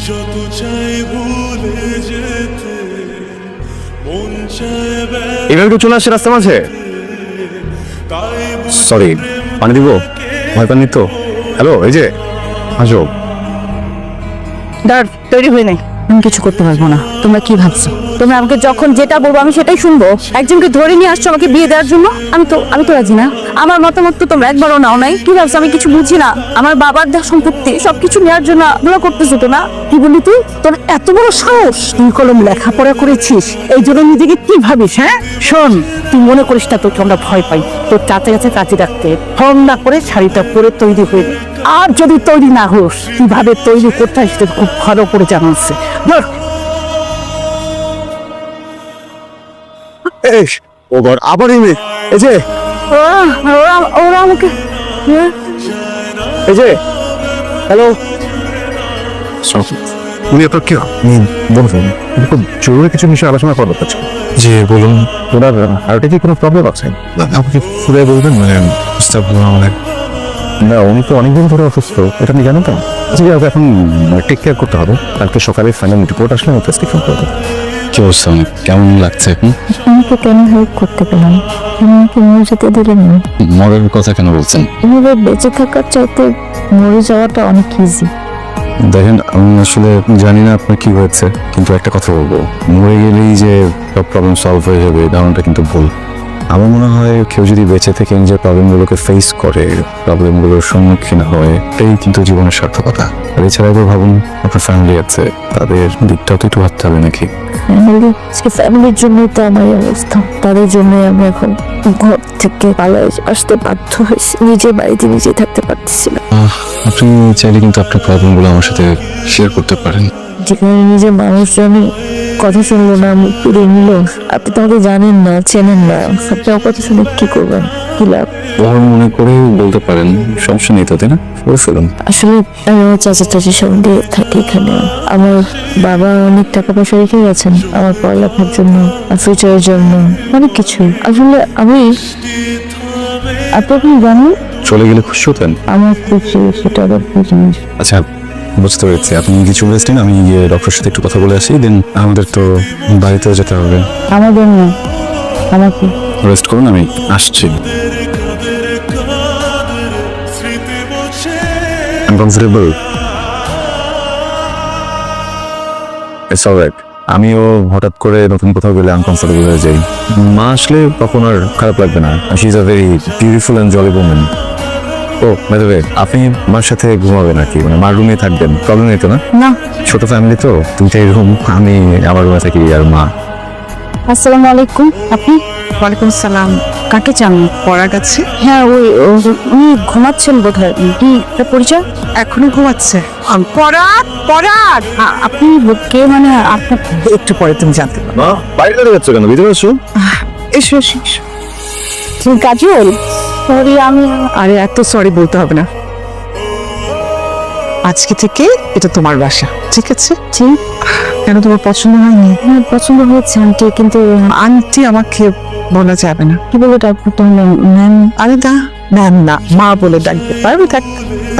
যত চাই ভুলে যেতে মন চায় এভাবে একটু চলে আসছে রাস্তা মাঝে। সরি, পানি দিব? ভয় পাননি তো? হ্যালো, এই যে আসো। দাঁড়, তৈরি হয়ে নাই। আমি কিছু করতে পারবো না। তোমরা কি ভাবছো? তোমরা আমাকে যখন যেটা বলবো আমি সেটাই শুনবো? একজনকে ধরে নিয়ে আসছো আমাকে বিয়ে দেওয়ার জন্য? আমি তো রাজি না। আমার মতামত তো তোমরা একবারও নাও নাই। কি ভাবছো আমি কিছু বুঝি না? আমার বাবার দেওয়া সম্পত্তি সবকিছু নেওয়ার জন্য তোমরা করতেছো তো না? কি বললি তুই? তোর এত বড় সাহস? তুই কলম লেখাপড়া করেছিস, এই জন্য নিজেকে কি ভাবিস? হ্যাঁ শোন, তুই মনে করিস না তোকে আমরা ভয় পাই। তোর চাচা কাছে কাচি রাখতে ফোন না করে শাড়িটা পরে তৈরি হয়ে নে। আর যদি তৈরি না হোস, কিভাবে তৈরি করতে হয় সেটা খুব ভালো করে জানা আছে। ধর। ও গড, আবার এই মেয়ে। এই যে ওরা আমাকে এই যে হ্যালো, উনি আপনার কি বলুন? খুব জরুরি কিছু বিষয়ে আলোচনা করার দরকার ছিল। জি বলুন। ওনার হার্টে কি কোনো প্রবলেম আছে? আমাকে পুরো বলবেন, মানে বুঝতে পারলাম অনেক। না, উনি তো অনেকদিন ধরে অসুস্থ, এটা আপনি জানেন তো? জি, ওকে এখন টেক কেয়ার করতে হবে। কালকে সকালে ফাইনাল রিপোর্ট আসলে আমি প্রেসক্রিপশন করবো। কি অবস্থা, অনেক কেমন লাগছে এখন? আমাকে কেন হেল্প করতে পেলাম? আমাকে মরে যেতে দিলেন না। মরার কথা কেন বলছেন? এভাবে বেঁচে থাকার চাইতে মরে যাওয়াটা অনেক ইজি। দেখেন, আমি আসলে জানি না আপনার কি হয়েছে, কিন্তু একটা কথা বলবো, মরে গেলেই যে সব প্রবলেম সলভ হয়ে যাবে ধারণাটা কিন্তু ভুল। আমার মনে হয় কেউ যদি বেঁচে থেকে নিজের প্রবলেমগুলোকে ফেস করে, প্রবলেমগুলোর সম্মুখীন হয়, এটাই কিন্তু জীবনের সার্থকতা। আর এছাড়া তো ভাবুন, আপনার ফ্যামিলি আছে, তাদের দিকটাও তো একটু ভাবতে হবে নাকি? ফ্যামিলির জন্যই তো আমার এই অবস্থা। তাদের জন্য আমি এখন ঘর থেকে পালিয়ে আসতে বাধ্য হয়েছি। নিজের বাড়িতে নিজে থাকতে পারতেছি না। আপনি চাইলে কিন্তু আপনার প্রবলেমগুলো আমার সাথে শেয়ার করতে পারেন। যেখানে নিজের মানুষজনই কথা শুনলো না, মুখ পুড়ে নিল। আপনি তো আমাকে জানেন না, চেনেন না, আপনি আমার কথা শুনে কি করবেন? কি লাভ? ওর মনে করে বলতে পারেন, সমস্যা নেই তো, তাই না? বলে ফেলুন। আসলে আমি আমার চাচা চাচির সঙ্গে থাকি এখানে। আমার বাবা অনেক টাকা পয়সা রেখে গেছেন আমার পড়ালেখার জন্য, ফিউচারের জন্য, অনেক কিছু। আসলে আমি আপনি জানেন চলে গেলে খুশি হতেন? আমার খুশি সেটা আবার কি জিনিস? আচ্ছা, বুঝতে পেরেছি। আপনি কিছু রেস্ট নিন, আমি গিয়ে ডক্টরের সাথে একটু কথা বলে আসি, দেন আমাদের তো বাড়িতেও যেতে হবে। আমাদের না, আমাকে রেস্ট করুন, আমি আসছি। আনকমফোর্টেবল? It's alright. আমিও হঠাৎ করে নতুন কোথাও গেলে আনকমফোর্টেবল হয়ে যাই। মা আসলে তখন আর খারাপ লাগবে না। She is a very beautiful and jolly woman. Oh by the way, আপনি মার সাথে ঘুমাবেন নাকি? মানে মার রুমে থাকবেন, প্রবলেম নেই তো না? না। ছোট ফ্যামিলি তো, দুইটাই রুম, আমি আমার রুমে থাকি আর মা। আসসালামু আলাইকুম। আপনি? ওয়ালাইকুম আসসালাম। কাকে চান? পড়া গেছে? হ্যাঁ, উনি ঘুমাচ্ছেন বোধ হয়। কি একটা পরিচয়? এখনো ঘুমাচ্ছে? পড়ার পড়ার আপনি কে? মানে আপনার একটু পরে তুমি জানতে পারো। মা, বাইরে দাঁড়িয়ে যাচ্ছ কেন? ভিতরে আসো। এসো এসো এসো। তুমি কাজল? সরি, আমি আরে এত সরি বলতে হবে না। আজকে থেকে এটা তোমার বাসা, ঠিক আছে? ঠিক। কেন তোমার পছন্দ হয়নি? আমার পছন্দ হয়েছে আন্টি, কিন্তু আন্টি আমাকে বলা যাবে না। কি বলে ডাকবো তাহলে? ম্যাম? আরে না, ম্যাম না, মা বলে ডাকতে পারবে? থাক।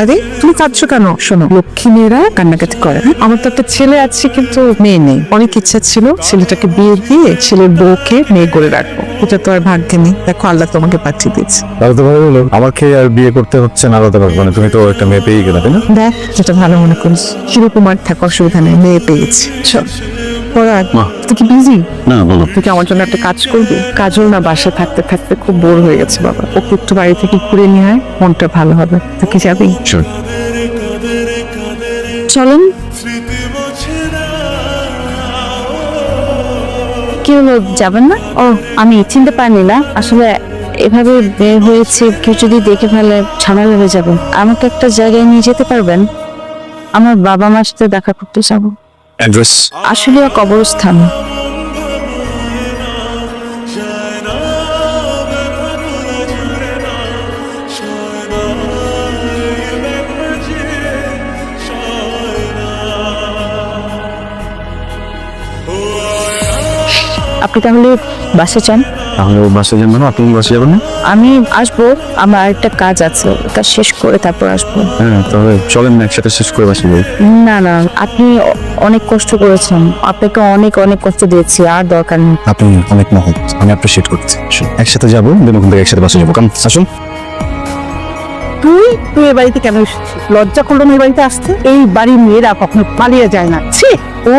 আরে তুমি কাঁদছো কেন? শোনো, লক্ষ্মী মেয়েরা কান্নাকাটি করে। আমার তো একটা ছেলে আছে কিন্তু মেয়ে নেই। অনেক ইচ্ছা ছিল ছেলেটাকে বিয়ে দিয়ে ছেলের বউকে মেয়ে করে রাখবো, এটা তো আর ভাগ্যে নেই। দেখো আল্লাহ তোমাকে পাঠিয়ে দিয়েছে। তাহলে তো ভালো হলো, আমাকে আর বিয়ে করতে হচ্ছে না আলাদা ভাবে। মানে তুমি তো একটা মেয়ে পেয়ে গেলে, তাই না? দেখ যেটা ভালো মনে করিস। শিবকুমার থাকা অসুবিধা নেই, মেয়ে পেয়েছি। চল পরাগ, মা। তুই কি বিজি? না, বলো। তুই কি আমার জন্য একটা কাজ করবি? কাজল না বাসায় থাকতে থাকতে খুব বোর হয়ে গেছে বাবা, ওকে একটু বাড়ি থেকে ঘুরে নিয়ে আয়, মনটা ভালো হবে। তুই কি যাবি? Sure. চলেন। কি হলো, যাবেন না? ও, আমি চিনতে পারিনি না আসলে। এভাবে বের হয়েছে, কেউ যদি দেখে ফেলে ঝামেলা হয়ে যাবে। আমাকে একটা জায়গায় নিয়ে যেতে পারবেন? আমার বাবা মার সাথে দেখা করতে যাবো। অ্যাড্রেস? আসলে কবরস্থান। আপনি তাহলে বাসে চান? তাহলে ও বাসায় যাবেন না, আপনি বাসায় যাবেন না? আমি আসবো, আমার একটা কাজ আছে, কাজ শেষ করে তারপর আসবো। হ্যাঁ, তাহলে চলেন না একসাথে শেষ করে বাসায় যাই। না না, আপনি অনেক কষ্ট করেছেন, আপনাকে অনেক অনেক কষ্ট দিয়েছি, আর দরকার নেই। আপনি অনেক মহৎ, আমি অ্যাপ্রিশিয়েট করছি। আসুন, একসাথে যাবো, দেন ওখান থেকে একসাথে বাসায় যাবো। কারণ আসুন। তুই তুই এ বাড়িতে কেন এসেছিস? লজ্জা করলো না এই বাড়িতে আসতে? এই বাড়ির মেয়েরা কখনো পালিয়ে যায় না। ছি! ও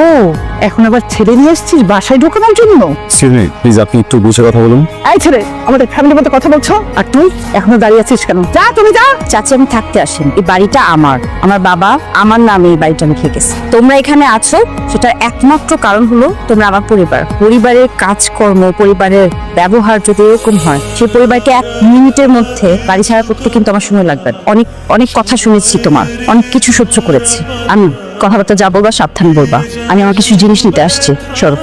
এখন আবার ছেলে নিয়ে এসেছিস বাসায় ঢোকানোর জন্য? এক্সকিউজ মি, প্লিজ আপনি একটু বুঝে কথা বলুন। এই ছেলে, আমাদের ফ্যামিলির মধ্যে কথা বলছো আর তুই এখনো দাঁড়িয়ে আছিস কেন? যা, তুমি যা। চাচি, আমি থাকতে আসেন, এই বাড়িটা আমার, আমার বাবা আমার নামে এই বাড়িটা লিখে গেছে। তোমরা এখানে আছো সেটার একমাত্র কারণ হলো তোমরা আমার পরিবার। পরিবারের কাজকর্ম, পরিবারের ব্যবহার যদি এরকম হয়, সেই পরিবারকে 1 মিনিটের মধ্যে বাড়ি ছাড়া করতে কিন্তু আমার সময় লাগবে। অনেক অনেক কথা শুনেছি তোমার, অনেক কিছু সহ্য করেছি। আমি কথাবার্তা যা বলবা সাবধান বলবা। আমি আমার কিছু জিনিস নিতে আসছি, সরো।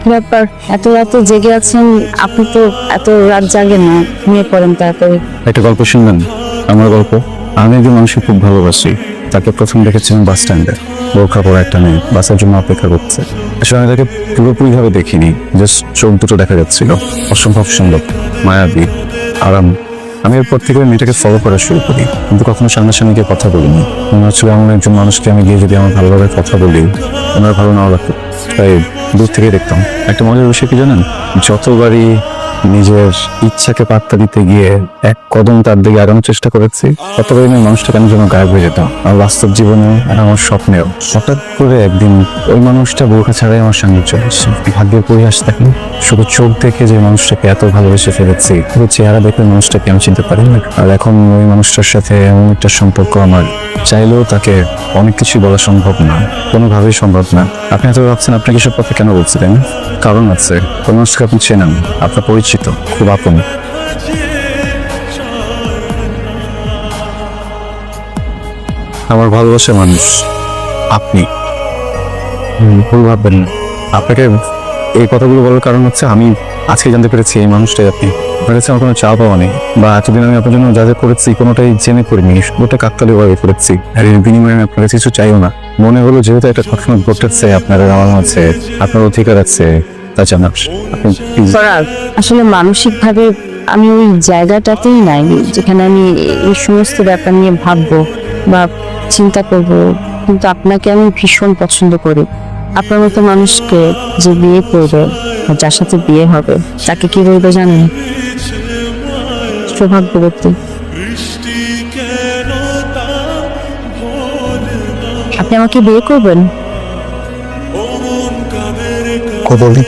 কি ব্যাপার, এত রাতে জেগে আছেন? আপনি তো এত রাত জাগেন না, ঘুমিয়ে পড়েন তাড়াতাড়ি। একটা গল্প শুনবেন? আমার গল্প। আমি একজন মানুষকে খুব ভালোবাসি। তাকে প্রথম দেখেছিলাম বাস স্ট্যান্ডে, বোরখা পরা একটা মেয়ে বাসের জন্য অপেক্ষা করছে। আসলে আমি তাকে পুরোপুরি ভাবে দেখিনি, জাস্ট চোখ দুটো দেখা যাচ্ছিল। অসম্ভব সুন্দর, মায়াবী, আরাম। আমি এরপর থেকে ওই মেয়েটাকে ফলো করা শুরু করি, কিন্তু কখনো সামনাসামনি গিয়ে কথা বলিনি। মনে হচ্ছিল এমন একজন মানুষকে আমি গিয়ে যদি আমার ভালো লাগে কথা বলি, ওনার ভালো নাও লাগতো, তাই দূর থেকে দেখতাম। একটা মজার বিষয় কি জানেন? যতবারই নিজের ইচ্ছাকে পাত্তা দিতে গিয়ে এক কদম তার দিকে আগানোর চেষ্টা করেছি, ততবারই আমি মানুষটা কেন যেন গায়েব হয়ে যেতাম। আর বাস্তব জীবনে আর আমার স্বপ্নেও হঠাৎ করে একদিন ওই মানুষটা বোরখা ছাড়াই আমার সামনে চলে এসেছে। ভাগ্যের পরিহাস দেখেন, শুধু চোখ দেখে যে মানুষটাকে এত ভালোবেসে ফেলেছি, শুধু চেহারা দেখে মানুষটাকে আমি চিনতে পারি না। আর এখন ওই মানুষটার সাথে এমন একটা সম্পর্ক আমার চাইলেও তাকে অনেক কিছু বলা সম্ভব না, কোনোভাবেই সম্ভব না। আপনি হয়তো ভাবছেন আপনি কিসব কথা কেন বলছিলেন? কারণ আছে। কোন মানুষকে আপনি চেনেন, আপনার পরিচিত, খুব আপন। আমার ভালোবাসার মানুষ আপনি। ভুল ভাববেন না। আপনাকে এই কথাগুলো বলার কারণ হচ্ছে আমি আজকে জানতে পেরেছি এই মানুষটাই আপনি। আপনার কাছে আমার কোনো চাওয়া পাওয়া নেই, বা এতদিন আমি আপনার জন্য যা যা করেছি কোনোটাই জেনে করিনি, ওটা কাকতালীয় ভাবে করেছি। আর এর বিনিময়ে আমি আপনার কাছে কিছু চাইও না। মনে হলো যেহেতু একটা ঘটনা ঘটেছে আপনার আর আমার মাঝে, আপনার অধিকার আছে তা জানার। আপনি please ফরাদ, আসলে মানসিকভাবে আমি ওই জায়গাটাতেই নাই যেখানে আমি এই সমস্ত ব্যাপার নিয়ে ভাববো বা চিন্তা করব। কিন্তু আপনাকে আমি ভীষণ পছন্দ করি। আপনার মতো মানুষকে যে বিয়ে করবে, আর যার সাথে বিয়ে হবে, তাকে কি বলবে জানেন? সৌভাগ্যবতী। আপনি আমাকে বিয়ে করবেন? কথা বলি।